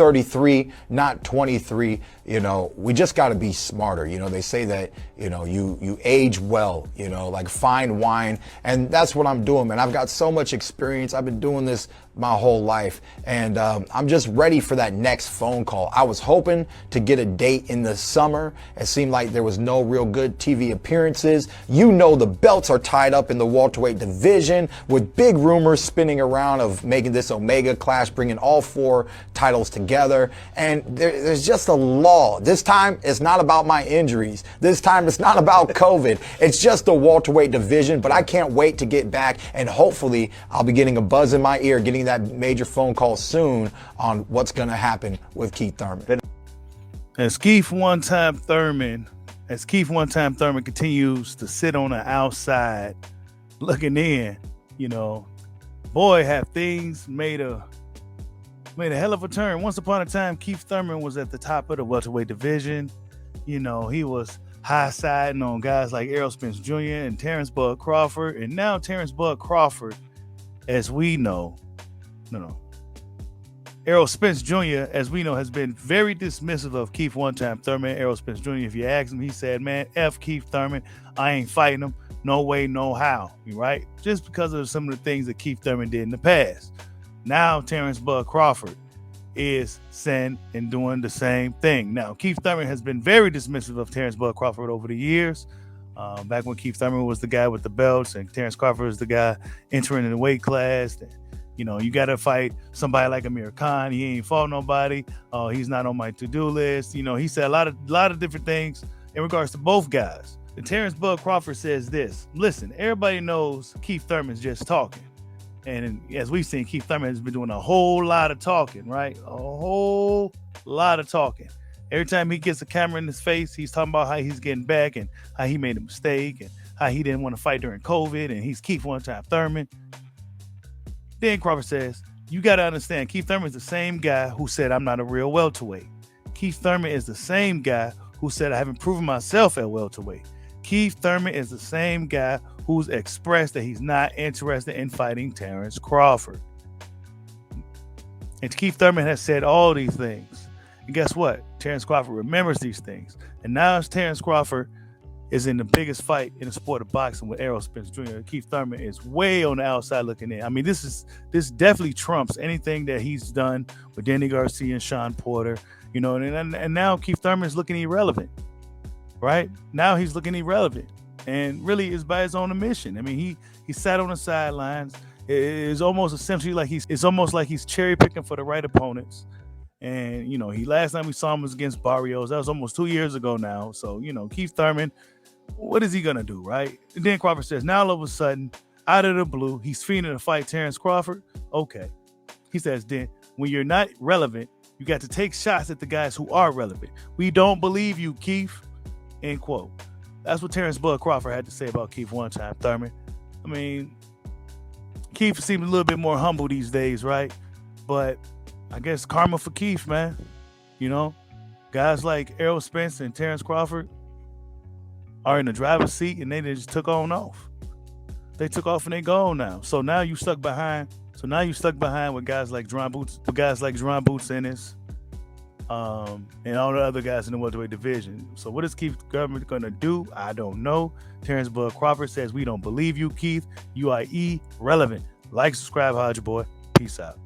33, not 23. We just got to be smarter. They say that, you age well, like fine wine. And that's what I'm doing, man. I've got so much experience. I've been doing this my whole life. And I'm just ready for that next phone call. I was hoping to get a date in the summer. It seemed like there was no real good TV appearances. The belts are tied up in the welterweight division with big rumors spinning around of making this Omega Clash, bringing all 4 titles together. And there's just a lull. This time, it's not about my injuries. This time, it's not about COVID. It's just the welterweight division, but I can't wait to get back, and hopefully I'll be getting a buzz in my ear, getting that major phone call soon on what's going to happen with Keith Thurman. As Keith one-time Thurman continues to sit on the outside looking in, boy, have things made a hell of a turn. Once upon a time, Keith Thurman was at the top of the welterweight division. He was high-siding on guys like Errol Spence Jr. and Terence Bud Crawford. And now Terence Bud Crawford, as we know, Errol Spence Jr., as we know, has been very dismissive of Keith one-time Thurman. Errol Spence Jr., if you ask him, he said, man, F Keith Thurman. I ain't fighting him. No way, no how. Right? Just because of some of the things that Keith Thurman did in the past. Now Terence Bud Crawford is saying and doing the same thing. Now, Keith Thurman has been very dismissive of Terence Bud Crawford over the years. Back when Keith Thurman was the guy with the belts and Terence Crawford was the guy entering in the weight class. You got to fight somebody like Amir Khan. He ain't fought nobody. He's not on my to-do list. He said a lot of different things in regards to both guys. And Terence Bud Crawford says this. Listen, everybody knows Keith Thurman's just talking. And as we've seen, Keith Thurman has been doing a whole lot of talking, right? A whole lot of talking. Every time he gets a camera in his face, he's talking about how he's getting back and how he made a mistake and how he didn't want to fight during COVID and he's Keith one-time Thurman. Then Crawford says, you got to understand, Keith Thurman is the same guy who said, I'm not a real welterweight. Keith Thurman is the same guy who said, I haven't proven myself at welterweight. Keith Thurman is the same guy who's expressed that he's not interested in fighting Terence Crawford. And Keith Thurman has said all these things. And guess what? Terence Crawford remembers these things. And now as Terence Crawford is in the biggest fight in the sport of boxing with Errol Spence Jr., Keith Thurman is way on the outside looking in. I mean, this definitely trumps anything that he's done with Danny Garcia and Sean Porter, and now Keith Thurman is looking irrelevant, right? Now he's looking irrelevant and really is by his own admission. I mean, he sat on the sidelines. It's almost essentially like he's cherry picking for the right opponents. And, last time we saw him was against Barrios. That was almost 2 years ago now. So, Keith Thurman, what is he going to do, right? And then Crawford says, now all of a sudden, out of the blue, he's feeding to fight Terence Crawford. Okay. He says, then, when you're not relevant, you got to take shots at the guys who are relevant. We don't believe you, Keith. End quote. That's what Terence Bud Crawford had to say about Keith one-time Thurman. I mean, Keith seems a little bit more humble these days, right? But I guess karma for Keith, man. Guys like Errol Spence and Terence Crawford are in the driver's seat and they just took on off. They took off and they gone now. So now you stuck behind. With guys like Jerron Boots Ennis, and all the other guys in the welterweight division. So what is Keith Thurman going to do? I don't know. Terence Bud Crawford says, we don't believe you, Keith. You are irrelevant. Like, subscribe, Hodge Boy. Peace out.